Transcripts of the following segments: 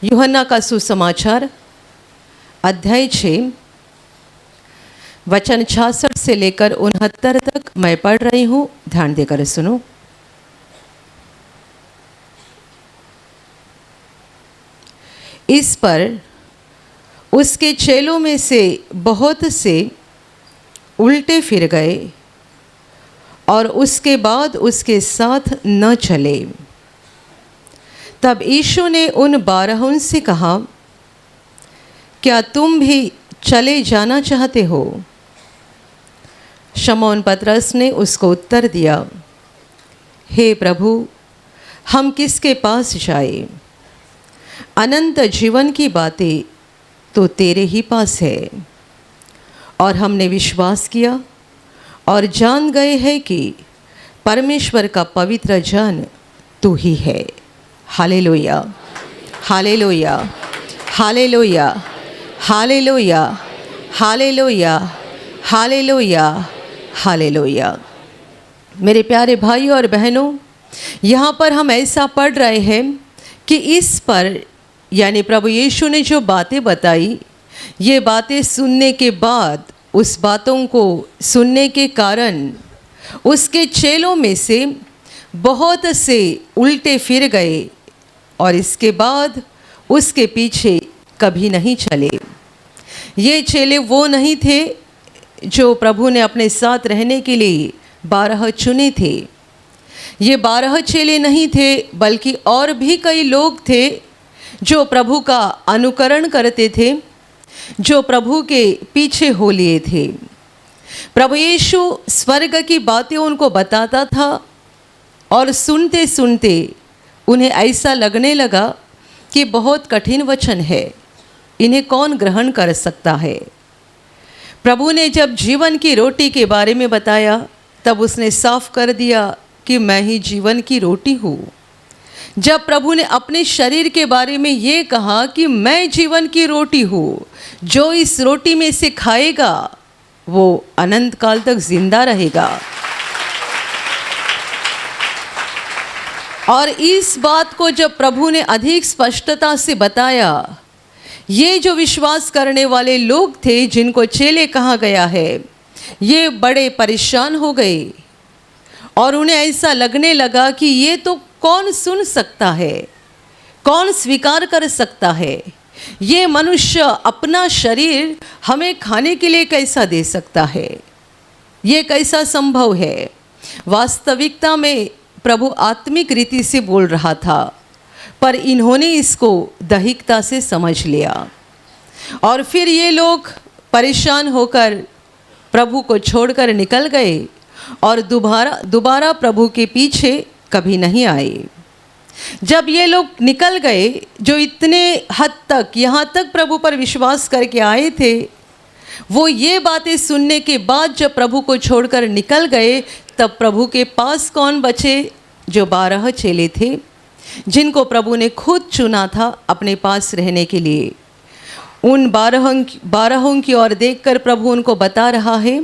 यूहन्ना का सुसमाचार अध्याय 6 वचन 66 से लेकर 69 तक मैं पढ़ रही हूँ। ध्यान देकर सुनो। इस पर उसके चेलों में से बहुत से उल्टे फिर गए और उसके बाद उसके साथ न चले। तब यीशु ने उन 12 से कहा, क्या तुम भी चले जाना चाहते हो? शमौन पतरस ने उसको उत्तर दिया, हे प्रभु, हम किसके पास जाए? अनंत जीवन की बातें तो तेरे ही पास है, और हमने विश्वास किया और जान गए हैं कि परमेश्वर का पवित्र जन तू ही है। Hallelujah, hallelujah, hallelujah, hallelujah, hallelujah, hallelujah, hallelujah. मेरे प्यारे भाई और बहनों, यहाँ पर हम ऐसा पढ़ रहे हैं कि इस पर यानी प्रभु यीशु ने जो बातें बताई, ये बातें सुनने के बाद, उस बातों को सुनने के कारण उसके चेलों में से बहुत से उल्टे फिर गए और इसके बाद उसके पीछे कभी नहीं चले। ये चेले वो नहीं थे जो प्रभु ने अपने साथ रहने के लिए 12 चुने थे। ये 12 चेले नहीं थे, बल्कि और भी कई लोग थे जो प्रभु का अनुकरण करते थे, जो प्रभु के पीछे हो लिए थे। प्रभु यीशु स्वर्ग की बातें उनको बताता था और सुनते सुनते उन्हें ऐसा लगने लगा कि बहुत कठिन वचन है, इन्हें कौन ग्रहण कर सकता है। प्रभु ने जब जीवन की रोटी के बारे में बताया, तब उसने साफ कर दिया कि मैं ही जीवन की रोटी हूँ। जब प्रभु ने अपने शरीर के बारे में ये कहा कि मैं जीवन की रोटी हूँ, जो इस रोटी में से खाएगा वो अनंत काल तक जिंदा रहेगा। और इस बात को जब प्रभु ने अधिक स्पष्टता से बताया, ये जो विश्वास करने वाले लोग थे जिनको चेले कहा गया है, ये बड़े परेशान हो गए और उन्हें ऐसा लगने लगा कि ये तो कौन सुन सकता है, कौन स्वीकार कर सकता है? ये मनुष्य अपना शरीर हमें खाने के लिए कैसा दे सकता है? ये कैसा संभव है? वास्तविकता में प्रभु आत्मिक रीति से बोल रहा था, पर इन्होंने इसको दैहिकता से समझ लिया और फिर ये लोग परेशान होकर प्रभु को छोड़कर निकल गए और दोबारा प्रभु के पीछे कभी नहीं आए। जब ये लोग निकल गए, जो इतने हद तक, यहाँ तक प्रभु पर विश्वास करके आए थे, वो ये बातें सुनने के बाद जब प्रभु को छोड़कर निकल गए, तब प्रभु के पास कौन बचे? जो 12 चेले थे, जिनको प्रभु ने खुद चुना था अपने पास रहने के लिए। उन 12 की ओर देखकर प्रभु उनको बता रहा है,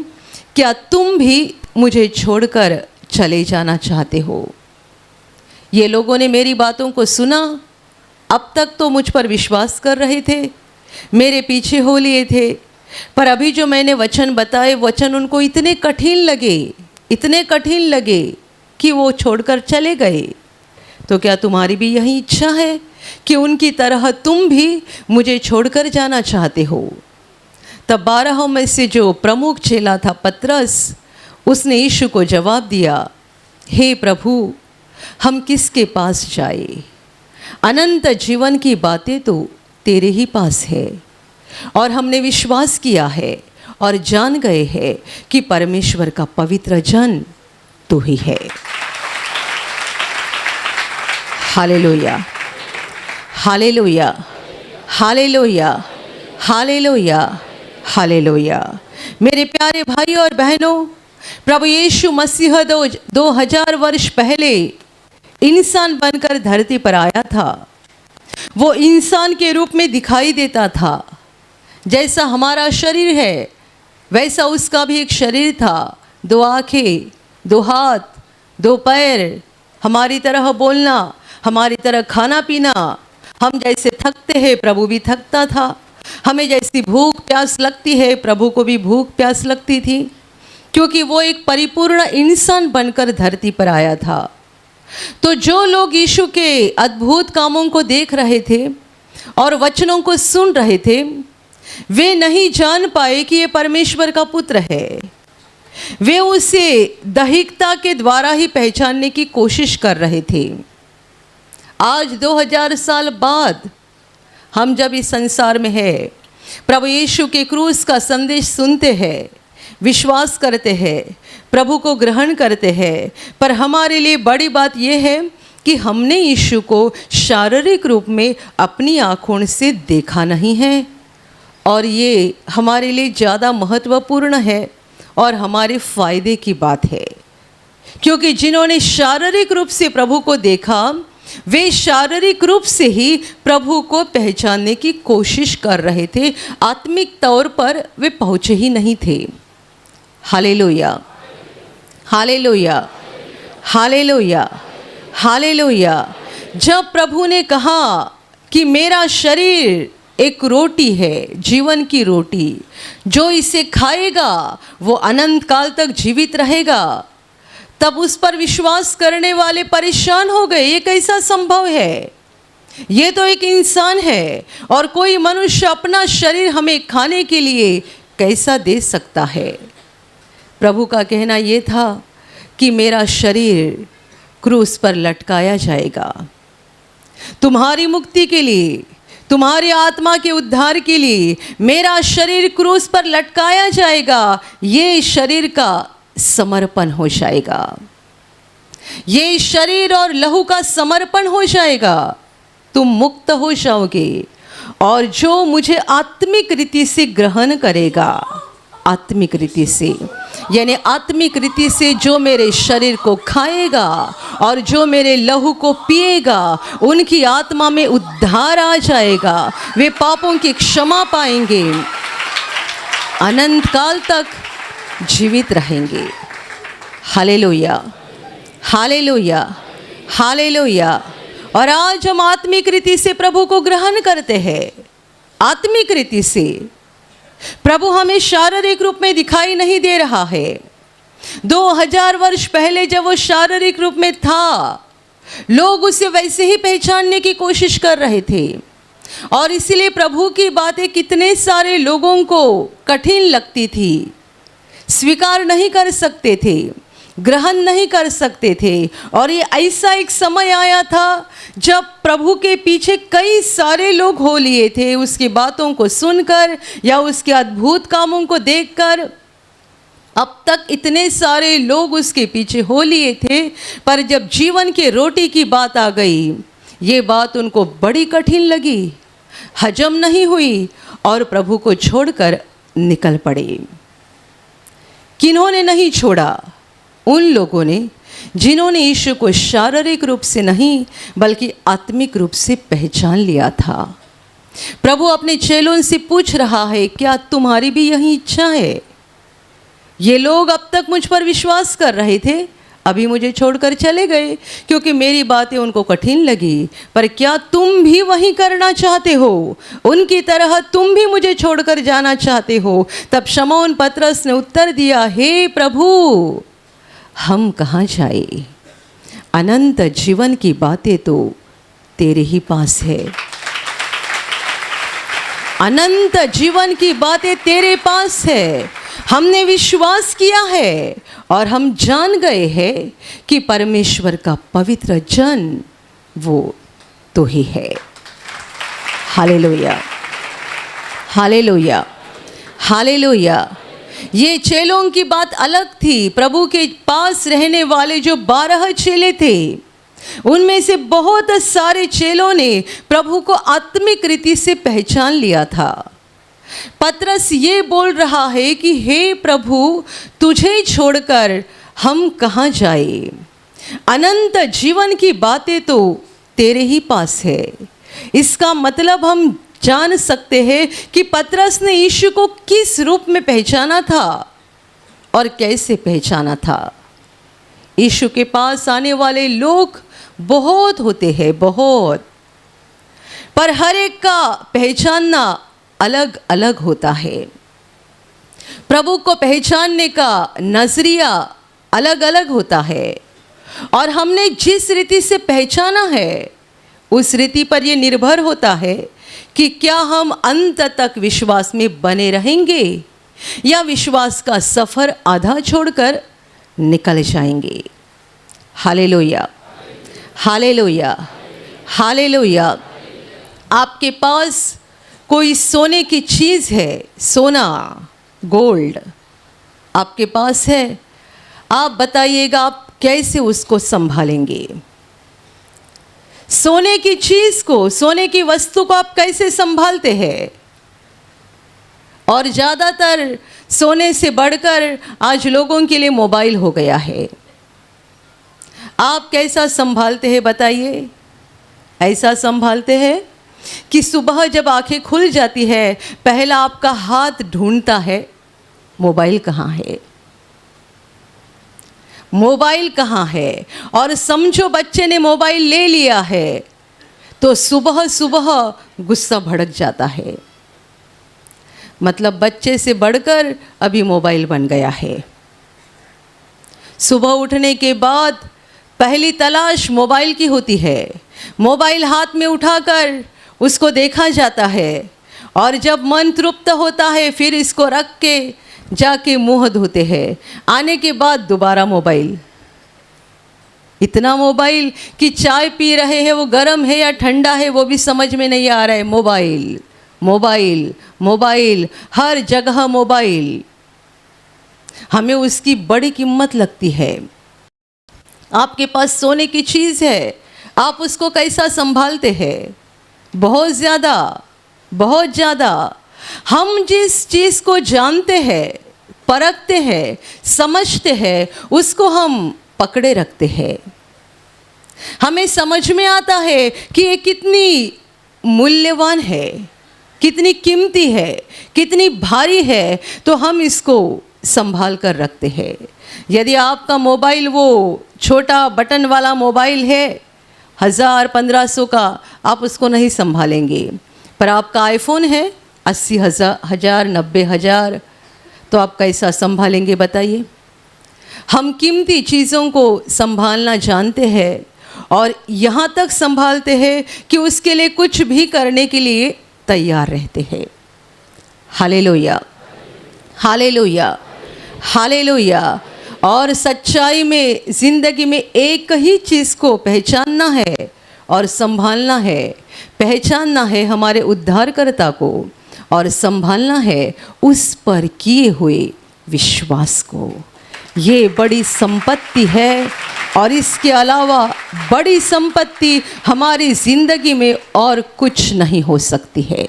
क्या तुम भी मुझे छोड़कर चले जाना चाहते हो? ये लोगों ने मेरी बातों को सुना, अब तक तो मुझ पर विश्वास कर रहे थे, मेरे पीछे हो लिए थे, पर अभी जो मैंने वचन बताए, वचन उनको इतने कठिन लगे कि वो छोड़कर चले गए। तो क्या तुम्हारी भी यही इच्छा है कि उनकी तरह तुम भी मुझे छोड़कर जाना चाहते हो? तब 12 में से जो प्रमुख चेला था पतरस, उसने यीशु को जवाब दिया, हे प्रभु, हम किसके पास जाए? अनंत जीवन की बातें तो तेरे ही पास है, और हमने विश्वास किया है और जान गए हैं कि परमेश्वर का पवित्र जन तू ही है। Hallelujah, hallelujah, hallelujah, hallelujah, hallelujah. मेरे प्यारे भाई और बहनों, प्रभु यीशु मसीह 2000 वर्ष पहले इंसान बनकर धरती पर आया था। वो इंसान के रूप में दिखाई देता था। जैसा हमारा शरीर है, वैसा उसका भी एक शरीर था। 2 आँखें, 2 हाथ, 2 पैर, हमारी तरह बोलना, हमारी तरह खाना पीना, हम जैसे थकते हैं प्रभु भी थकता था, हमें जैसी भूख प्यास लगती है प्रभु को भी भूख प्यास लगती थी, क्योंकि वो एक परिपूर्ण इंसान बनकर धरती पर आया था। तो जो लोग यीशु के अद्भुत कामों को देख रहे थे और वचनों को सुन रहे थे, वे नहीं जान पाए कि ये परमेश्वर का पुत्र है। वे उसे दैहिकता के द्वारा ही पहचानने की कोशिश कर रहे थे। आज 2000 साल बाद हम जब इस संसार में हैं, प्रभु यीशु के क्रूस का संदेश सुनते हैं, विश्वास करते हैं, प्रभु को ग्रहण करते हैं, पर हमारे लिए बड़ी बात यह है कि हमने यीशु को शारीरिक रूप में अपनी आँखों से देखा नहीं है। और ये हमारे लिए ज़्यादा महत्वपूर्ण है और हमारे फ़ायदे की बात है, क्योंकि जिन्होंने शारीरिक रूप से प्रभु को देखा, वे शारीरिक रूप से ही प्रभु को पहचानने की कोशिश कर रहे थे, आत्मिक तौर पर वे पहुँचे ही नहीं थे। Hallelujah, hallelujah, hallelujah, hallelujah. जब प्रभु ने कहा कि मेरा शरीर एक रोटी है, जीवन की रोटी, जो इसे खाएगा वो अनंत काल तक जीवित रहेगा, तब उस पर विश्वास करने वाले परेशान हो गए। ये कैसा संभव है? ये तो एक इंसान है और कोई मनुष्य अपना शरीर हमें खाने के लिए कैसा दे सकता है? प्रभु का कहना ये था कि मेरा शरीर क्रूस पर लटकाया जाएगा, तुम्हारी मुक्ति के लिए, तुम्हारी आत्मा के उद्धार के लिए मेरा शरीर क्रूस पर लटकाया जाएगा। ये शरीर का समर्पण हो जाएगा, ये शरीर और लहू का समर्पण हो जाएगा, तुम मुक्त हो जाओगे। और जो मुझे आत्मिक रीति से ग्रहण करेगा, आत्मिक रीति से यानी आत्मिक रीति से जो मेरे शरीर को खाएगा और जो मेरे लहू को पिएगा, उनकी आत्मा में उद्धार आ जाएगा, वे पापों की क्षमा पाएंगे, अनंत काल तक जीवित रहेंगे। Hallelujah, hallelujah, hallelujah. और आज हम आत्मिक रीति से प्रभु को ग्रहण करते हैं। आत्मिक रीति से प्रभु हमें शारीरिक रूप में दिखाई नहीं दे रहा है। 2000 वर्ष पहले जब वो शारीरिक रूप में था, लोग उसे वैसे ही पहचानने की कोशिश कर रहे थे, और इसीलिए प्रभु की बातें कितने सारे लोगों को कठिन लगती थी, स्वीकार नहीं कर सकते थे, ग्रहण नहीं कर सकते थे। और ये ऐसा एक समय आया था जब प्रभु के पीछे कई सारे लोग हो लिए थे, उसकी बातों को सुनकर या उसके अद्भुत कामों को देखकर। अब तक इतने सारे लोग उसके पीछे हो लिए थे, पर जब जीवन के रोटी की बात आ गई, ये बात उनको बड़ी कठिन लगी, हजम नहीं हुई और प्रभु को छोड़कर निकल पड़े। किन्होंने नहीं छोड़ा? उन लोगों ने जिन्होंने यीशु को शारीरिक रूप से नहीं बल्कि आत्मिक रूप से पहचान लिया था। प्रभु अपने चेलों से पूछ रहा है, क्या तुम्हारी भी यही इच्छा है? ये लोग अब तक मुझ पर विश्वास कर रहे थे, अभी मुझे छोड़कर चले गए क्योंकि मेरी बातें उनको कठिन लगी, पर क्या तुम भी वही करना चाहते हो? उनकी तरह तुम भी मुझे छोड़कर जाना चाहते हो? तब शमौन पतरस ने उत्तर दिया, हे प्रभु, हम कहाँ जाए? अनंत जीवन की बातें तो तेरे ही पास है। अनंत जीवन की बातें तेरे पास है। हमने विश्वास किया है और हम जान गए हैं कि परमेश्वर का पवित्र जन वो तो ही है। Hallelujah, hallelujah, hallelujah. ये चेलों की बात अलग थी। प्रभु के पास रहने वाले जो 12 चेले थे, उनमें से बहुत सारे चेलों ने प्रभु को आत्मिक रीति से पहचान लिया था। पतरस ये बोल रहा है कि हे प्रभु, तुझे छोड़कर हम कहाँ जाए? अनंत जीवन की बातें तो तेरे ही पास है। इसका मतलब हम जान सकते हैं कि पतरस ने यीशु को किस रूप में पहचाना था और कैसे पहचाना था। यीशु के पास आने वाले लोग बहुत होते हैं, बहुत, पर हर एक का पहचानना अलग अलग होता है। प्रभु को पहचानने का नजरिया अलग अलग होता है और हमने जिस रीति से पहचाना है उस रीति पर यह निर्भर होता है कि क्या हम अंत तक विश्वास में बने रहेंगे या विश्वास का सफर आधा छोड़कर निकल जाएंगे। Hallelujah, hallelujah, hallelujah. आपके पास कोई सोने की चीज़ है, सोना, गोल्ड आपके पास है, आप बताइएगा आप कैसे उसको संभालेंगे? सोने की चीज़ को, सोने की वस्तु को आप कैसे संभालते हैं? और ज़्यादातर सोने से बढ़कर आज लोगों के लिए मोबाइल हो गया है। आप कैसा संभालते हैं बताइए? ऐसा संभालते हैं कि सुबह जब आंखें खुल जाती है पहला आपका हाथ ढूंढता है मोबाइल कहाँ है, मोबाइल कहाँ है। और समझो बच्चे ने मोबाइल ले लिया है तो सुबह सुबह गुस्सा भड़क जाता है। मतलब बच्चे से बढ़कर अभी मोबाइल बन गया है। सुबह उठने के बाद पहली तलाश मोबाइल की होती है। मोबाइल हाथ में उठाकर उसको देखा जाता है और जब मन तृप्त होता है फिर इसको रख के जाके मुंह धोते हैं। आने के बाद दोबारा मोबाइल, इतना मोबाइल कि चाय पी रहे हैं वो गर्म है या ठंडा है वो भी समझ में नहीं आ रहा है। मोबाइल, मोबाइल, मोबाइल, हर जगह मोबाइल। हमें उसकी बड़ी कीमत लगती है। आपके पास सोने की चीज़ है, आप उसको कैसा संभालते हैं? बहुत ज़्यादा, बहुत ज़्यादा। हम जिस चीज़ को जानते हैं, परखते हैं, समझते हैं, उसको हम पकड़े रखते हैं। हमें समझ में आता है कि ये कितनी मूल्यवान है, कितनी कीमती है, कितनी भारी है, तो हम इसको संभाल कर रखते हैं। यदि आपका मोबाइल वो छोटा बटन वाला मोबाइल है 1000-1500 का, आप उसको नहीं संभालेंगे। पर आपका आईफोन है 80,000, 90,000, तो आप कैसा संभालेंगे बताइए? हम कीमती चीज़ों को संभालना जानते हैं और यहाँ तक संभालते हैं कि उसके लिए कुछ भी करने के लिए तैयार रहते हैं। Hallelujah, hallelujah, hallelujah. और सच्चाई में ज़िंदगी में एक ही चीज़ को पहचानना है और संभालना है। पहचानना है हमारे उद्धारकर्ता को और संभालना है उस पर किए हुए विश्वास को। ये बड़ी संपत्ति है और इसके अलावा बड़ी संपत्ति हमारी ज़िंदगी में और कुछ नहीं हो सकती है।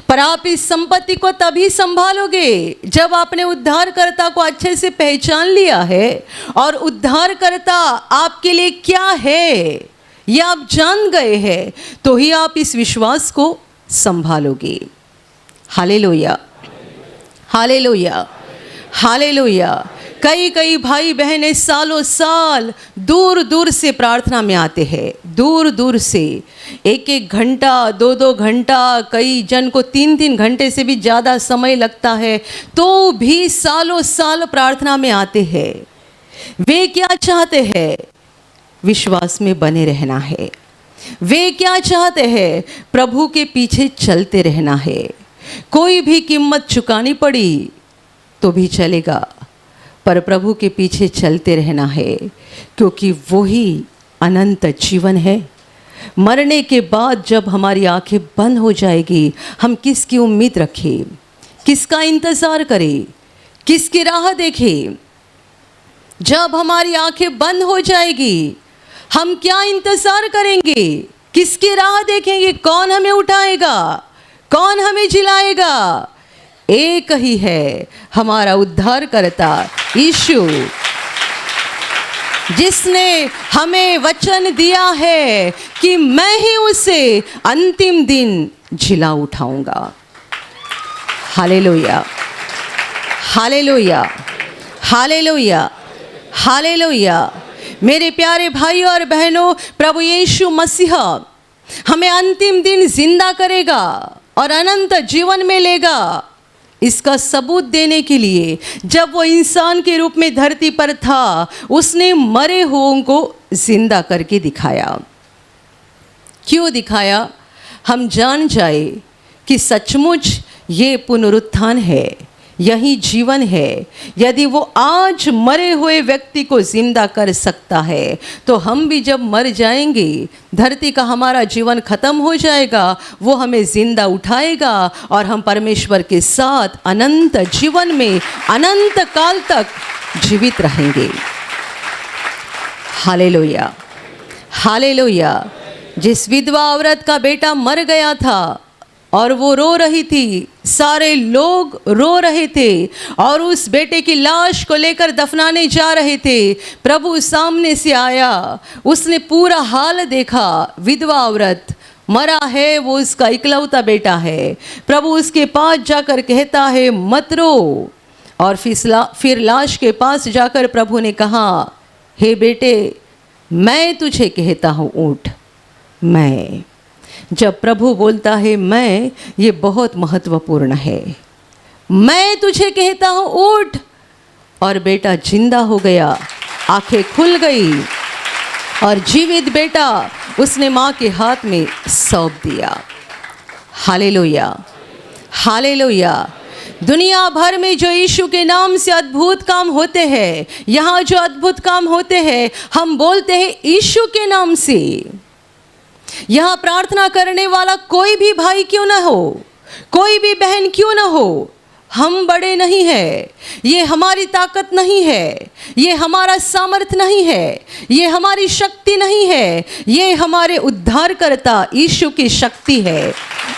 पर आप इस संपत्ति को तभी संभालोगे जब आपने उद्धारकर्ता को अच्छे से पहचान लिया है और उद्धारकर्ता आपके लिए क्या है ये आप जान गए हैं, तो ही आप इस विश्वास को संभालोगे। Hallelujah, hallelujah, hallelujah. कई कई भाई बहनें सालों साल दूर दूर से प्रार्थना में आते हैं, दूर दूर से, 1-1 घंटा, 2-2 घंटा, कई जन को 3-3 घंटे से भी ज़्यादा समय लगता है, तो भी सालों साल प्रार्थना में आते हैं। वे क्या चाहते हैं? विश्वास में बने रहना है। वे क्या चाहते हैं? प्रभु के पीछे चलते रहना है। कोई भी कीमत चुकानी पड़ी तो भी चलेगा, पर प्रभु के पीछे चलते रहना है, क्योंकि वही अनंत जीवन है। मरने के बाद जब हमारी आंखें बंद हो जाएगी, हम किसकी उम्मीद रखें? किसका इंतज़ार करें? किसकी राह देखें? जब हमारी आंखें बंद हो जाएगी, हम क्या इंतज़ार करेंगे? किसकी राह देखेंगे? कौन हमें उठाएगा? कौन हमें जिलाएगा? एक ही है, हमारा उद्धारकर्ता यीशु, जिसने हमें वचन दिया है कि मैं ही उसे अंतिम दिन जिला उठाऊंगा। Hallelujah, hallelujah, hallelujah, hallelujah. मेरे प्यारे भाइयों और बहनों, प्रभु यीशु मसीह हमें अंतिम दिन जिंदा करेगा और अनंत जीवन में लेगा। इसका सबूत देने के लिए जब वो इंसान के रूप में धरती पर था, उसने मरे हुओं को जिंदा करके दिखाया। क्यों दिखाया? हम जान जाए कि सचमुच ये पुनरुत्थान है, यही जीवन है। यदि वो आज मरे हुए व्यक्ति को जिंदा कर सकता है, तो हम भी जब मर जाएंगे, धरती का हमारा जीवन खत्म हो जाएगा, वो हमें जिंदा उठाएगा और हम परमेश्वर के साथ अनंत जीवन में अनंत काल तक जीवित रहेंगे। Hallelujah, hallelujah. जिस विधवा औरत का बेटा मर गया था और वो रो रही थी, सारे लोग रो रहे थे और उस बेटे की लाश को लेकर दफनाने जा रहे थे, प्रभु सामने से आया, उसने पूरा हाल देखा। विधवा औरत मरा है, वो उसका इकलौता बेटा है। प्रभु उसके पास जाकर कहता है मत रो, और फिर लाश के पास जाकर प्रभु ने कहा, हे बेटे, मैं तुझे कहता हूँ उठ। मैं, जब प्रभु बोलता है मैं, ये बहुत महत्वपूर्ण है। मैं तुझे कहता हूँ उठ, और बेटा जिंदा हो गया, आंखें खुल गई और जीवित बेटा उसने माँ के हाथ में सौंप दिया। Hallelujah, hallelujah. दुनिया भर में जो यीशु के नाम से अद्भुत काम होते हैं, यहाँ जो अद्भुत काम होते हैं, हम बोलते हैं यीशु के नाम से। यहाँ प्रार्थना करने वाला कोई भी भाई क्यों ना हो, कोई भी बहन क्यों ना हो, हम बड़े नहीं हैं, ये हमारी ताकत नहीं है, ये हमारा सामर्थ नहीं है, ये हमारी शक्ति नहीं है, ये हमारे उद्धारकर्ता यीशु की शक्ति है,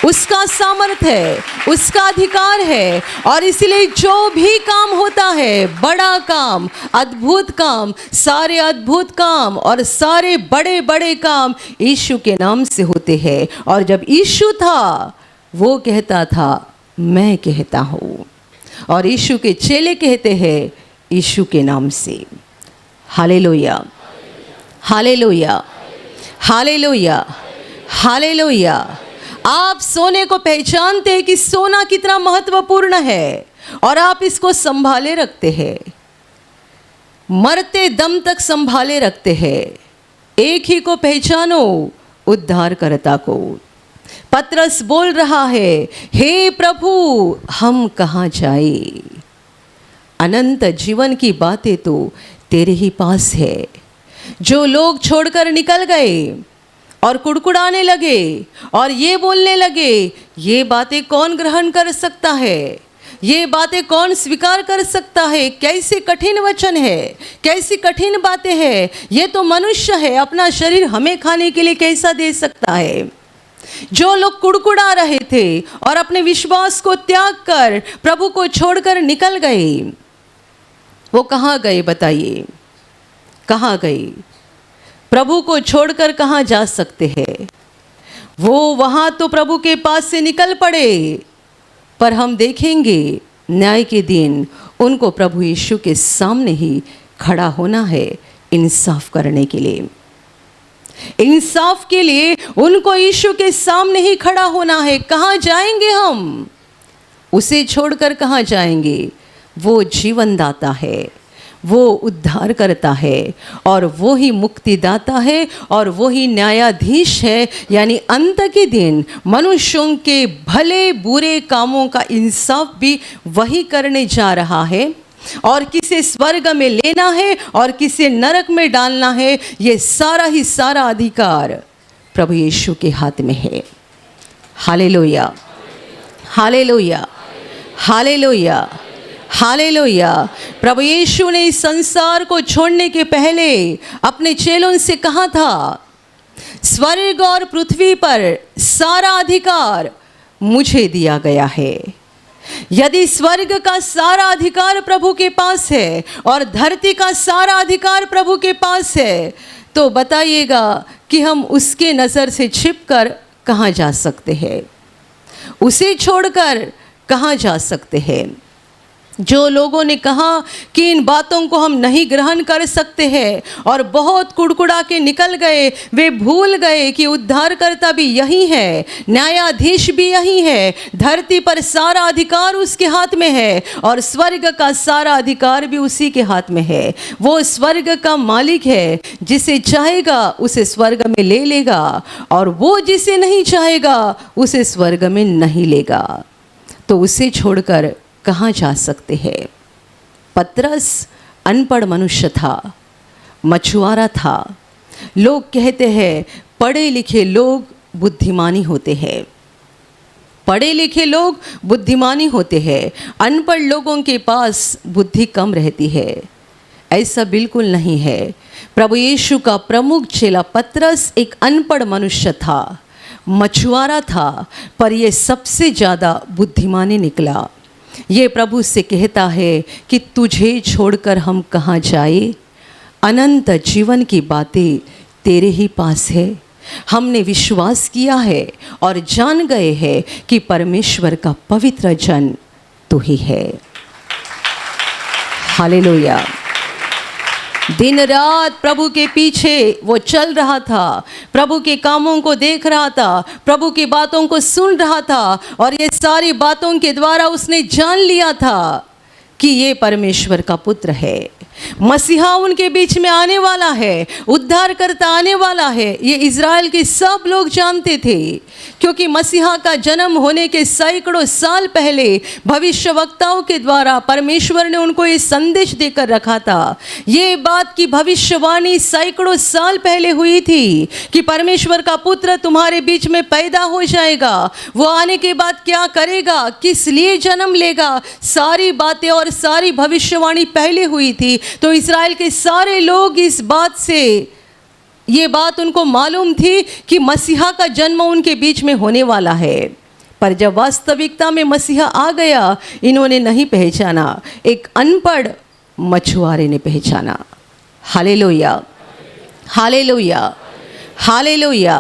उसका सामर्थ है, उसका अधिकार है। और इसलिए जो भी काम होता है, बड़ा काम, अद्भुत काम, सारे अद्भुत काम और सारे बड़े बड़े काम यीशु के नाम से होते हैं। और जब यीशु था, वो कहता था मैं कहता हूँ, और यीशु के चेले कहते हैं यीशु के नाम से। Hallelujah, hallelujah, hallelujah, hallelujah. आप सोने को पहचानते हैं कि सोना कितना महत्वपूर्ण है और आप इसको संभाले रखते हैं, मरते दम तक संभाले रखते हैं। एक ही को पहचानो, उद्धारकर्ता को। पतरस बोल रहा है, हे प्रभु हम कहाँ जाए? अनंत जीवन की बातें तो तेरे ही पास है। जो लोग छोड़कर निकल गए और कुड़कुड़ाने लगे और ये बोलने लगे, ये बातें कौन ग्रहण कर सकता है, ये बातें कौन स्वीकार कर सकता है, कैसे कठिन वचन है, कैसी कठिन बातें हैं, ये तो मनुष्य है, अपना शरीर हमें खाने के लिए कैसा दे सकता है। जो लोग कुड़कुड़ा रहे थे और अपने विश्वास को त्याग कर प्रभु को छोड़कर निकल गए, वो कहाँ गए बताइए? कहाँ गए? प्रभु को छोड़कर कहाँ जा सकते हैं? वो वहाँ तो प्रभु के पास से निकल पड़े, पर हम देखेंगे न्याय के दिन उनको प्रभु यीशु के सामने ही खड़ा होना है इंसाफ करने के लिए। इंसाफ के लिए उनको यीशु के सामने ही खड़ा होना है। कहाँ जाएंगे हम? उसे छोड़कर कहाँ जाएंगे? वो जीवनदाता है, वो उद्धार करता है, और वो ही मुक्तिदाता है, और वो ही न्यायाधीश है। यानी अंत के दिन मनुष्यों के भले बुरे कामों का इंसाफ भी वही करने जा रहा है, और किसे स्वर्ग में लेना है और किसे नरक में डालना है, ये सारा ही सारा अधिकार प्रभु यीशु के हाथ में है। Hallelujah, hallelujah, hallelujah, hallelujah. प्रभु यीशु ने इस संसार को छोड़ने के पहले अपने चेलों से कहा था, स्वर्ग और पृथ्वी पर सारा अधिकार मुझे दिया गया है। यदि स्वर्ग का सारा अधिकार प्रभु के पास है और धरती का सारा अधिकार प्रभु के पास है, तो बताइएगा कि हम उसके नज़र से छिपकर कहाँ जा सकते हैं? उसे छोड़कर कहाँ जा सकते हैं? जो लोगों ने कहा कि इन बातों को हम नहीं ग्रहण कर सकते हैं और बहुत कुड़कुड़ा के निकल गए, वे भूल गए कि उद्धारकर्ता भी यही है, न्यायाधीश भी यही है, धरती पर सारा अधिकार उसके हाथ में है और स्वर्ग का सारा अधिकार भी उसी के हाथ में है। वो स्वर्ग का मालिक है, जिसे चाहेगा उसे स्वर्ग में ले लेगा और वो जिसे नहीं चाहेगा उसे स्वर्ग में नहीं लेगा। तो उसे छोड़कर कहाँ जा सकते हैं। पतरस अनपढ़ मनुष्य था, मछुआरा था। लोग कहते हैं पढ़े लिखे लोग बुद्धिमानी होते हैं, पढ़े लिखे लोग बुद्धिमानी होते हैं, अनपढ़ लोगों के पास बुद्धि कम रहती है। ऐसा बिल्कुल नहीं है। प्रभु यीशु का प्रमुख चेला पतरस एक अनपढ़ मनुष्य था, मछुआरा था, पर यह सबसे ज़्यादा बुद्धिमानी निकला। ये प्रभु से कहता है कि तुझे छोड़कर हम कहाँ जाए, अनंत जीवन की बातें तेरे ही पास है। हमने विश्वास किया है और जान गए हैं कि परमेश्वर का पवित्र जन तू ही है। हालेलुया। दिन रात प्रभु के पीछे वो चल रहा था, प्रभु के कामों को देख रहा था, प्रभु की बातों को सुन रहा था और ये सारी बातों के द्वारा उसने जान लिया था कि ये परमेश्वर का पुत्र है, मसीहा उनके बीच में आने वाला है, उद्धारकर्ता आने वाला है। ये इज़राइल के सब लोग जानते थे, क्योंकि मसीहा का जन्म होने के सैकड़ों साल पहले भविष्यवक्ताओं के द्वारा परमेश्वर ने उनको ये संदेश देकर रखा था। ये बात की भविष्यवाणी सैकड़ों साल पहले हुई थी कि परमेश्वर का पुत्र तुम्हारे बीच में पैदा हो जाएगा, वो आने के बाद क्या करेगा, किस लिए जन्म लेगा, सारी बातें और सारी भविष्यवाणी पहले हुई थी। तो इस्राएल के सारे लोग इस बात से, ये बात उनको मालूम थी कि मसीहा का जन्म उनके बीच में होने वाला है। पर जब वास्तविकता में मसीहा आ गया, इन्होंने नहीं पहचाना, एक अनपढ़ मछुआरे ने पहचाना। Hallelujah, hallelujah, hallelujah.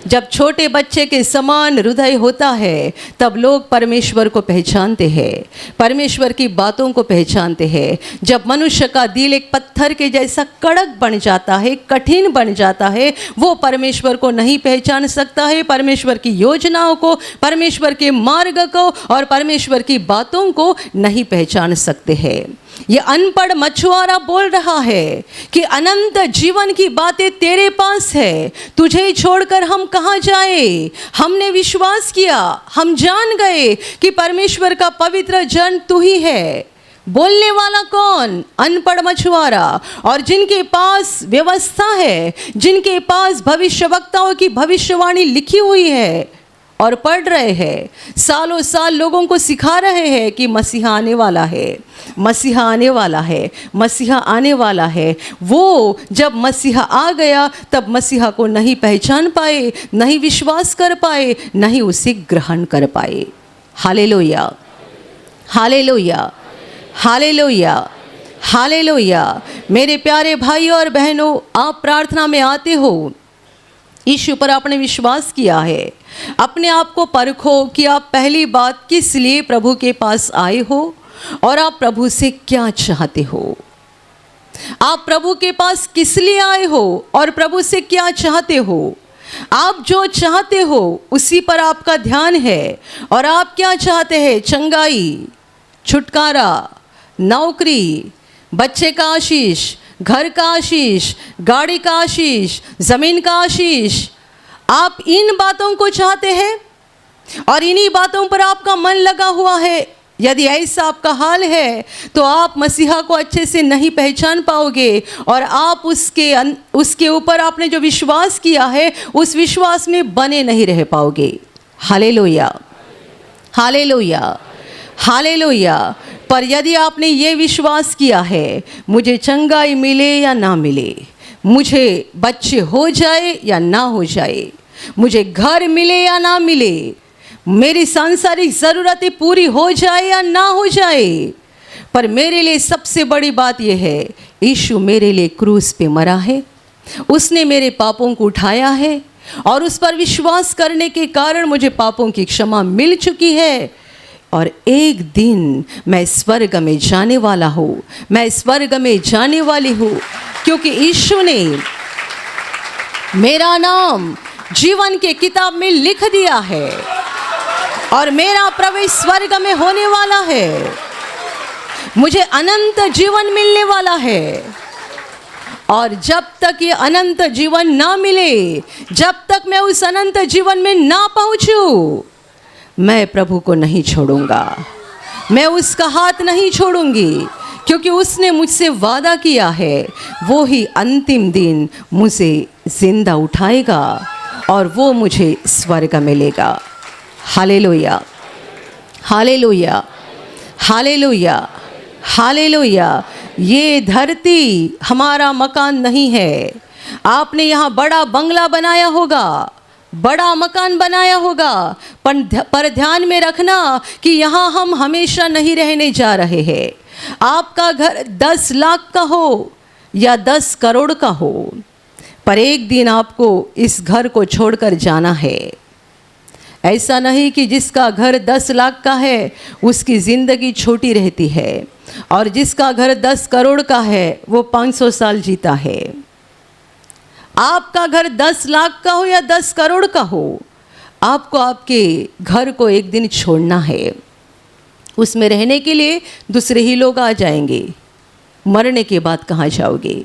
जब छोटे बच्चे के समान हृदय होता है, तब लोग परमेश्वर को पहचानते हैं, परमेश्वर की बातों को पहचानते हैं। जब मनुष्य का दिल एक पत्थर के जैसा कड़क बन जाता है, कठिन बन जाता है, वो परमेश्वर को नहीं पहचान सकता है, परमेश्वर की योजनाओं को, परमेश्वर के मार्ग को और परमेश्वर की बातों को नहीं पहचान सकते हैं। ये अनपढ़ मछुआरा बोल रहा है कि अनंत जीवन की बातें तेरे पास है, तुझे छोड़कर हम कहाँ जाए। हमने विश्वास किया, हम जान गए कि परमेश्वर का पवित्र जन तू ही है। बोलने वाला कौन? अनपढ़ मछुआरा। और जिनके पास व्यवस्था है, जिनके पास भविष्यवक्ताओं की भविष्यवाणी लिखी हुई है और पढ़ रहे हैं, सालों साल लोगों को सिखा रहे हैं कि मसीहा आने वाला है, मसीहा आने वाला है, मसीहा आने वाला है। वो जब मसीहा आ गया, तब मसीहा को नहीं पहचान पाए, नहीं विश्वास कर पाए, नहीं उसे ग्रहण कर पाए। Hallelujah, hallelujah, hallelujah, hallelujah. मेरे प्यारे भाइयों और बहनों, आप प्रार्थना में आते हो, यीशु पर आपने विश्वास किया है, अपने आप को परखो कि आप पहली बात किस लिए प्रभु के पास आए हो और आप प्रभु से क्या चाहते हो। आप प्रभु के पास किस लिए आए हो और प्रभु से क्या चाहते हो। आप जो चाहते हो उसी पर आपका ध्यान है। और आप क्या चाहते हैं? चंगाई, छुटकारा, नौकरी, बच्चे का आशीष, घर का आशीष, गाड़ी का आशीष, ज़मीन का आशीष। आप इन बातों को चाहते हैं और इन्हीं बातों पर आपका मन लगा हुआ है। यदि ऐसा आपका हाल है तो आप मसीहा को अच्छे से नहीं पहचान पाओगे और आप उसके ऊपर आपने जो विश्वास किया है उस विश्वास में बने नहीं रह पाओगे। Hallelujah, hallelujah, hallelujah. पर यदि आपने ये विश्वास किया है, मुझे चंगाई मिले या ना मिले, मुझे बच्चे हो जाए या ना हो जाए, मुझे घर मिले या ना मिले, मेरी सांसारिक ज़रूरतें पूरी हो जाए या ना हो जाए, पर मेरे लिए सबसे बड़ी बात यह है, यीशु मेरे लिए क्रूस पे मरा है, उसने मेरे पापों को उठाया है और उस पर विश्वास करने के कारण मुझे पापों की क्षमा मिल चुकी है। और एक दिन मैं स्वर्ग में जाने वाला हूँ, मैं स्वर्ग में जाने वाली हूँ, क्योंकि यीशु ने मेरा नाम जीवन के किताब में लिख दिया है और मेरा प्रवेश स्वर्ग में होने वाला है। मुझे अनंत जीवन मिलने वाला है और जब तक ये अनंत जीवन ना मिले, जब तक मैं उस अनंत जीवन में ना पहुंचूं, मैं प्रभु को नहीं छोड़ूंगा, मैं उसका हाथ नहीं छोड़ूंगी, क्योंकि उसने मुझसे वादा किया है वो ही अंतिम दिन मुझे जिंदा उठाएगा और वो मुझे स्वर्ग में लेगा। Hallelujah, hallelujah, hallelujah, hallelujah. ये धरती हमारा मकान नहीं है। आपने यहाँ बड़ा बंगला बनाया होगा, बड़ा मकान बनाया होगा, पर ध्यान में रखना कि यहाँ हम हमेशा नहीं रहने जा रहे हैं। आपका घर 10 लाख का हो या 10 करोड़ का हो, पर एक दिन आपको इस घर को छोड़कर जाना है। ऐसा नहीं कि जिसका घर 10 लाख का है उसकी ज़िंदगी छोटी रहती है और जिसका घर 10 करोड़ का है वो 500 साल जीता है। आपका घर 10 लाख का हो या 10 करोड़ का हो, आपको आपके घर को एक दिन छोड़ना है। उसमें रहने के लिए दूसरे ही लोग आ जाएंगे। मरने के बाद कहाँ जाओगे?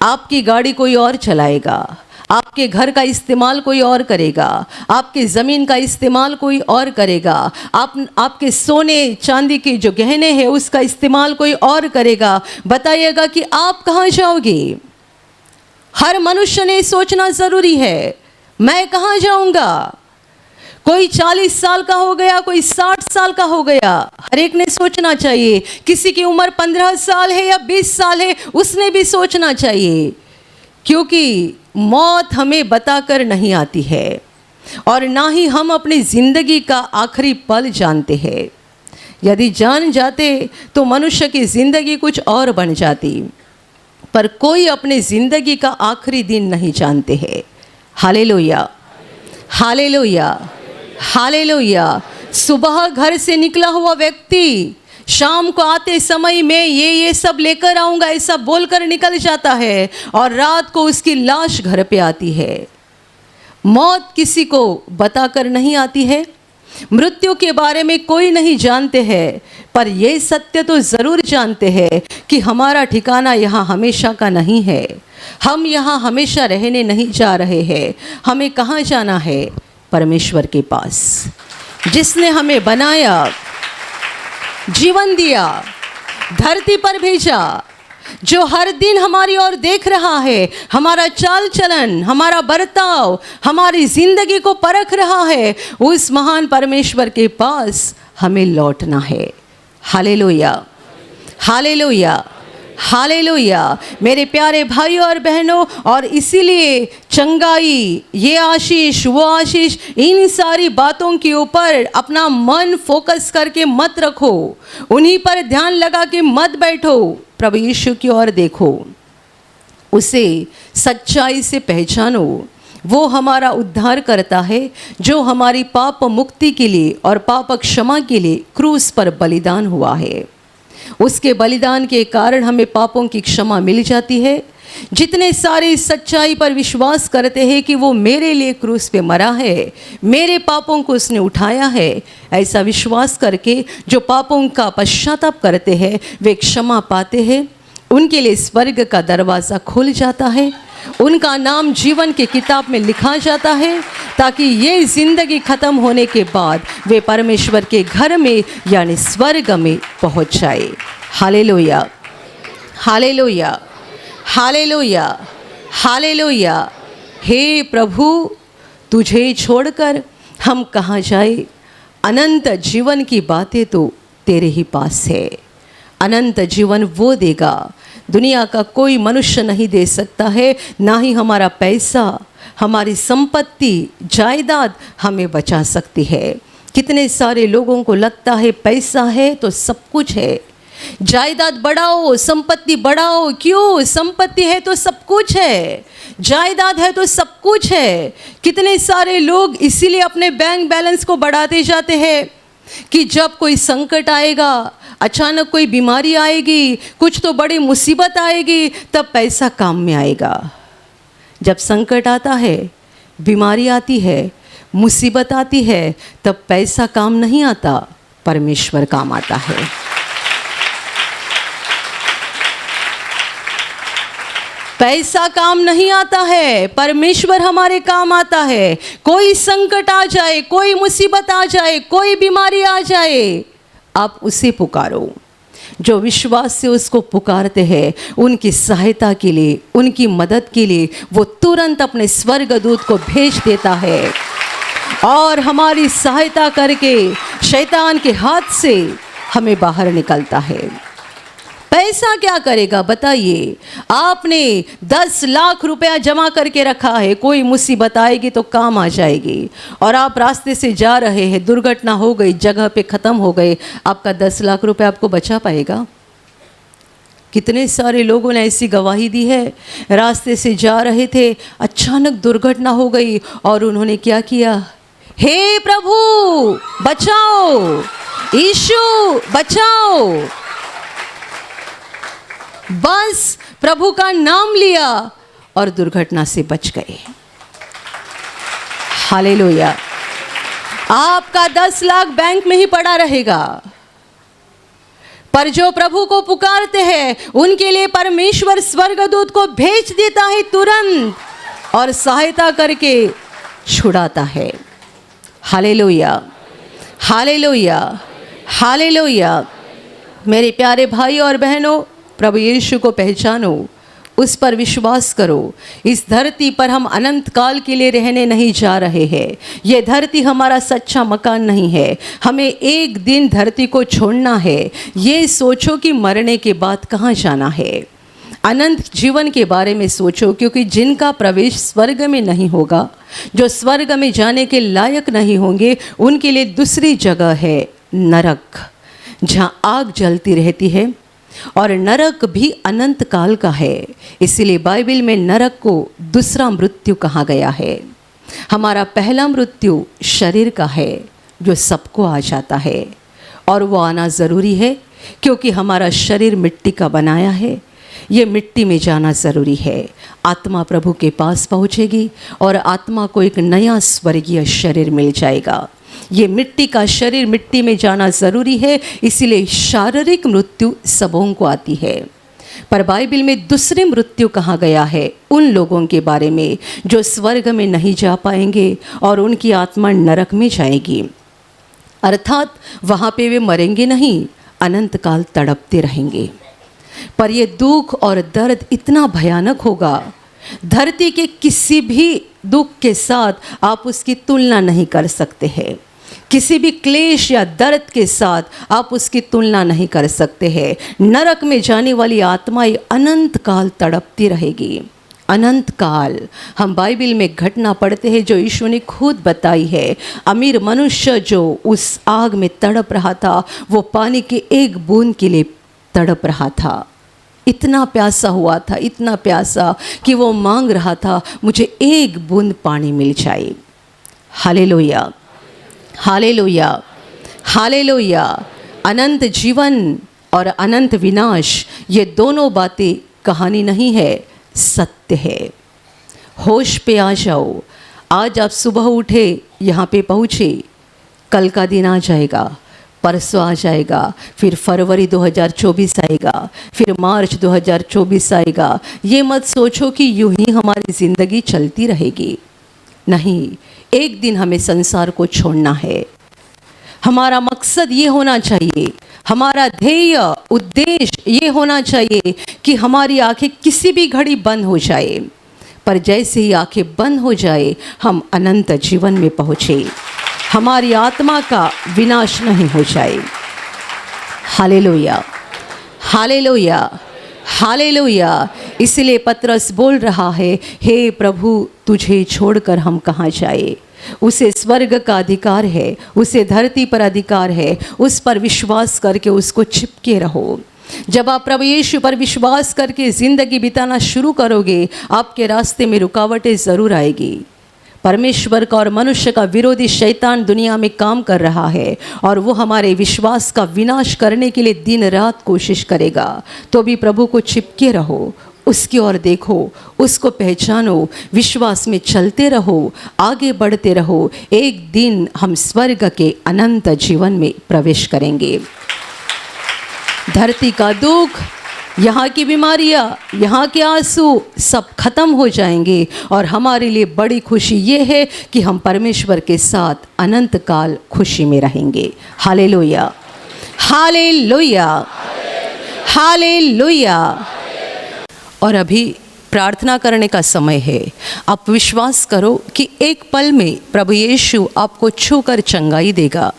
आपकी गाड़ी कोई और चलाएगा, आपके घर का इस्तेमाल कोई और करेगा, आपके ज़मीन का इस्तेमाल कोई और करेगा, आपके सोने चांदी के जो गहने हैं उसका इस्तेमाल कोई और करेगा। बताइएगा कि आप कहाँ जाओगे? हर मनुष्य ने सोचना ज़रूरी है, मैं कहाँ जाऊँगा। कोई 40 साल का हो गया, कोई 60 साल का हो गया, हर एक ने सोचना चाहिए। किसी की उम्र 15 साल है या 20 साल है, उसने भी सोचना चाहिए, क्योंकि मौत हमें बताकर नहीं आती है और ना ही हम अपनी ज़िंदगी का आखिरी पल जानते हैं। यदि जान जाते तो मनुष्य की ज़िंदगी कुछ और बन जाती, पर कोई अपनी ज़िंदगी का आखिरी दिन नहीं जानते हैं। Hallelujah, hallelujah, hallelujah. सुबह घर से निकला हुआ व्यक्ति शाम को आते समय में ये सब लेकर आऊँगा ऐसा बोलकर निकल जाता है और रात को उसकी लाश घर पे आती है। मौत किसी को बताकर नहीं आती है। मृत्यु के बारे में कोई नहीं जानते हैं, पर यह सत्य तो ज़रूर जानते हैं कि हमारा ठिकाना यहाँ हमेशा का नहीं है। हम यहाँ हमेशा रहने नहीं जा रहे हैं। हमें कहाँ जाना है? परमेश्वर के पास, जिसने हमें बनाया, जीवन दिया, धरती पर भेजा, जो हर दिन हमारी ओर देख रहा है, हमारा चाल चलन, हमारा बर्ताव, हमारी जिंदगी को परख रहा है, उस महान परमेश्वर के पास हमें लौटना है। Hallelujah, hallelujah, hallelujah. मेरे प्यारे भाइयों और बहनों, और इसीलिए चंगाई, ये आशीष, वो आशीष, इन सारी बातों के ऊपर अपना मन फोकस करके मत रखो, उन्हीं पर ध्यान लगा के मत बैठो। प्रभु यीशु की ओर देखो, उसे सच्चाई से पहचानो। वो हमारा उद्धार करता है, जो हमारी पाप मुक्ति के लिए और पाप क्षमा के लिए क्रूस पर बलिदान हुआ है। उसके बलिदान के कारण हमें पापों की क्षमा मिल जाती है। जितने सारे इस सच्चाई पर विश्वास करते हैं कि वो मेरे लिए क्रूस पे मरा है, मेरे पापों को उसने उठाया है, ऐसा विश्वास करके जो पापों का पश्चाताप करते हैं वे क्षमा पाते हैं। उनके लिए स्वर्ग का दरवाज़ा खुल जाता है, उनका नाम जीवन के किताब में लिखा जाता है, ताकि ये ज़िंदगी ख़त्म होने के बाद वे परमेश्वर के घर में यानी स्वर्ग में पहुंच जाए। Hallelujah, hallelujah, hallelujah, hallelujah. हे प्रभु, तुझे छोड़कर हम कहाँ जाए? अनंत जीवन की बातें तो तेरे ही पास है। अनंत जीवन वो देगा, दुनिया का कोई मनुष्य नहीं दे सकता है, ना ही हमारा पैसा, हमारी संपत्ति, जायदाद हमें बचा सकती है। कितने सारे लोगों को लगता है पैसा है तो सब कुछ है, जायदाद बढ़ाओ, संपत्ति बढ़ाओ। क्यों? संपत्ति है तो सब कुछ है, जायदाद है तो सब कुछ है। कितने सारे लोग इसीलिए अपने बैंक बैलेंस को बढ़ाते जाते हैं, कि जब कोई संकट आएगा, अचानक कोई बीमारी आएगी, कुछ तो बड़ी मुसीबत आएगी, तब पैसा काम में आएगा। जब संकट आता है, बीमारी आती है, मुसीबत आती है, तब पैसा काम नहीं आता, परमेश्वर काम आता है। पैसा काम नहीं आता है, परमेश्वर हमारे काम आता है। कोई संकट आ जाए, कोई मुसीबत आ जाए, कोई बीमारी आ जाए, आप उसे पुकारो। जो विश्वास से उसको पुकारते हैं, उनकी सहायता के लिए, उनकी मदद के लिए वो तुरंत अपने स्वर्गदूत को भेज देता है और हमारी सहायता करके शैतान के हाथ से हमें बाहर निकलता है। पैसा क्या करेगा बताइए? आपने 10 लाख रुपया जमा करके रखा है, कोई मुसीबत आएगी तो काम आ जाएगी, और आप रास्ते से जा रहे हैं, दुर्घटना हो गई, जगह पे ख़त्म हो गए, आपका 10 लाख रुपया आपको बचा पाएगा? कितने सारे लोगों ने ऐसी गवाही दी है, रास्ते से जा रहे थे, अचानक दुर्घटना हो गई और उन्होंने क्या किया? हे प्रभु बचाओ, यीशु बचाओ, बस प्रभु का नाम लिया और दुर्घटना से बच गए। हालेलुया। आपका 10 लाख बैंक में ही पड़ा रहेगा, पर जो प्रभु को पुकारते हैं उनके लिए परमेश्वर स्वर्गदूत को भेज देता है तुरंत और सहायता करके छुड़ाता है। Hallelujah, hallelujah, hallelujah. मेरे प्यारे भाई और बहनों, प्रभु यीशु को पहचानो, उस पर विश्वास करो। इस धरती पर हम अनंत काल के लिए रहने नहीं जा रहे हैं। ये धरती हमारा सच्चा मकान नहीं है। हमें एक दिन धरती को छोड़ना है। ये सोचो कि मरने के बाद कहाँ जाना है। अनंत जीवन के बारे में सोचो, क्योंकि जिनका प्रवेश स्वर्ग में नहीं होगा, जो स्वर्ग में जाने के लायक नहीं होंगे, उनके लिए दूसरी जगह है नरक, जहाँ आग जलती रहती है, और नरक भी अनंत काल का है। इसीलिए बाइबल में नरक को दूसरा मृत्यु कहा गया है। हमारा पहला मृत्यु शरीर का है, जो सबको आ जाता है, और वो आना ज़रूरी है, क्योंकि हमारा शरीर मिट्टी का बनाया है। ये मिट्टी में जाना ज़रूरी है। आत्मा प्रभु के पास पहुँचेगी और आत्मा को एक नया स्वर्गीय शरीर मिल जाएगा। ये मिट्टी का शरीर मिट्टी में जाना ज़रूरी है, इसीलिए शारीरिक मृत्यु सबों को आती है। पर बाइबल में दूसरी मृत्यु कहा गया है उन लोगों के बारे में जो स्वर्ग में नहीं जा पाएंगे और उनकी आत्मा नरक में जाएगी, अर्थात वहाँ पे वे मरेंगे नहीं, अनंत काल तड़पते रहेंगे। पर ये दुख और दर्द इतना भयानक होगा, धरती के किसी भी दुख के साथ आप उसकी तुलना नहीं कर सकते हैं। किसी भी क्लेश या दर्द के साथ आप उसकी तुलना नहीं कर सकते हैं। नरक में जाने वाली आत्माएं अनंत काल तड़पती रहेगी, अनंत काल। हम बाइबल में घटना पढ़ते हैं जो यीशु ने खुद बताई है। अमीर मनुष्य जो उस आग में तड़प रहा था, वो पानी के एक बूंद के लिए तड़प रहा था। इतना प्यासा हुआ था, इतना प्यासा कि वो मांग रहा था, मुझे एक बूंद पानी मिल जाए। Hallelujah, hallelujah, hallelujah. अनंत जीवन और अनंत विनाश, ये दोनों बातें कहानी नहीं है, सत्य है। होश पे आ जाओ। आज आप सुबह उठे, यहाँ पे पहुँचे, कल का दिन आ जाएगा, परसों आ जाएगा, फिर फरवरी 2024 आएगा, फिर मार्च 2024 आएगा। ये मत सोचो कि यूं ही हमारी ज़िंदगी चलती रहेगी। नहीं, एक दिन हमें संसार को छोड़ना है। हमारा मकसद ये होना चाहिए, हमारा ध्येय उद्देश्य ये होना चाहिए कि हमारी आंखें किसी भी घड़ी बंद हो जाए, पर जैसे ही आंखें बंद हो जाए हम अनंत जीवन में पहुँचे, हमारी आत्मा का विनाश नहीं हो जाए। Hallelujah, hallelujah, hallelujah. इसलिए पतरस बोल रहा है, हे प्रभु तुझे छोड़कर हम कहाँ जाए। उसे स्वर्ग का अधिकार है, उसे धरती पर अधिकार है, उस पर विश्वास करके उसको चिपके रहो। जब आप प्रभु यीशु पर विश्वास करके ज़िंदगी बिताना शुरू करोगे, आपके रास्ते में रुकावटें ज़रूर आएगी, परमेश्वर का और मनुष्य का विरोधी शैतान दुनिया में काम कर रहा है और वो हमारे विश्वास का विनाश करने के लिए दिन रात कोशिश करेगा। तो भी प्रभु को चिपके रहो, उसकी ओर देखो, उसको पहचानो, विश्वास में चलते रहो, आगे बढ़ते रहो। एक दिन हम स्वर्ग के अनंत जीवन में प्रवेश करेंगे। धरती का दुख, यहाँ की बीमारियाँ, यहाँ के आंसू सब खत्म हो जाएंगे और हमारे लिए बड़ी खुशी ये है कि हम परमेश्वर के साथ अनंत काल खुशी में रहेंगे। Hallelujah, hallelujah, hallelujah. और अभी प्रार्थना करने का समय है। आप विश्वास करो कि एक पल में प्रभु यीशु आपको छूकर चंगाई देगा।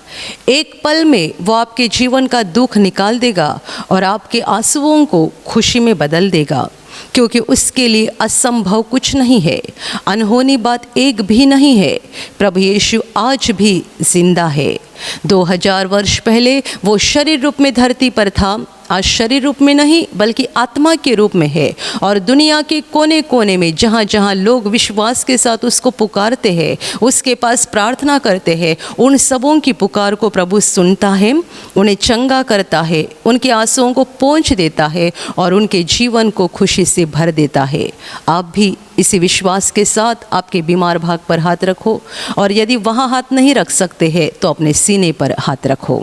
एक पल में वो आपके जीवन का दुख निकाल देगा और आपके आंसुओं को खुशी में बदल देगा, क्योंकि उसके लिए असंभव कुछ नहीं है, अनहोनी बात एक भी नहीं है। प्रभु यीशु आज भी जिंदा है। 2000 वर्ष पहले वो शरीर रूप में धरती पर था, आज शरीर रूप में नहीं बल्कि आत्मा के रूप में है और दुनिया के कोने कोने में जहाँ जहाँ लोग विश्वास के साथ उसको पुकारते हैं, उसके पास प्रार्थना करते हैं, उन सबों की पुकार को प्रभु सुनता है, उन्हें चंगा करता है, उनके आंसुओं को पोंछ देता है और उनके जीवन को खुशी से भर देता है। आप भी इसी विश्वास के साथ आपके बीमार भाग पर हाथ रखो और यदि वहाँ हाथ नहीं रख सकते हैं तो अपने सीने पर हाथ रखो।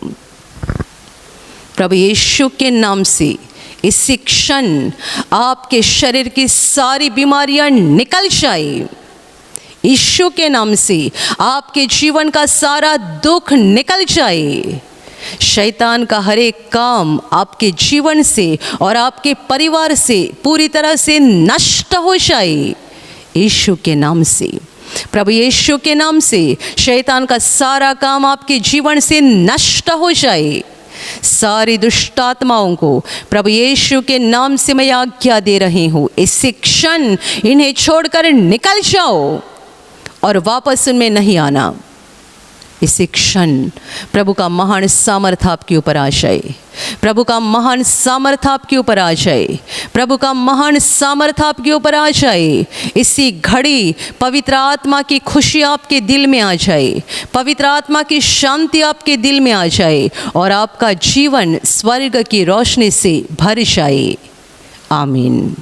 प्रभु यीशु के नाम से इसी क्षण आपके शरीर की सारी बीमारियां निकल जाए। यीशु के नाम से आपके जीवन का सारा दुख निकल जाए। शैतान का हर एक काम आपके जीवन से और आपके परिवार से पूरी तरह से नष्ट हो जाए। यीशु के नाम से, प्रभु यीशु के नाम से शैतान का सारा काम आपके जीवन से नष्ट हो जाए। सारी दुष्ट आत्माओं को प्रभु यीशु के नाम से मैं आज्ञा दे रही हूँ, इसी क्षण इन्हें छोड़कर निकल जाओ और वापस उनमें नहीं आना। इसी क्षण प्रभु का महान सामर्थ आपके ऊपर आ जाए, प्रभु का महान सामर्थ आपके ऊपर आ जाए, प्रभु का महान सामर्थ आपके ऊपर आ जाए। इसी घड़ी पवित्र आत्मा की खुशी आपके दिल में आ जाए, पवित्र आत्मा की शांति आपके दिल में आ जाए और आपका जीवन स्वर्ग की रोशनी से भर जाए। आमीन।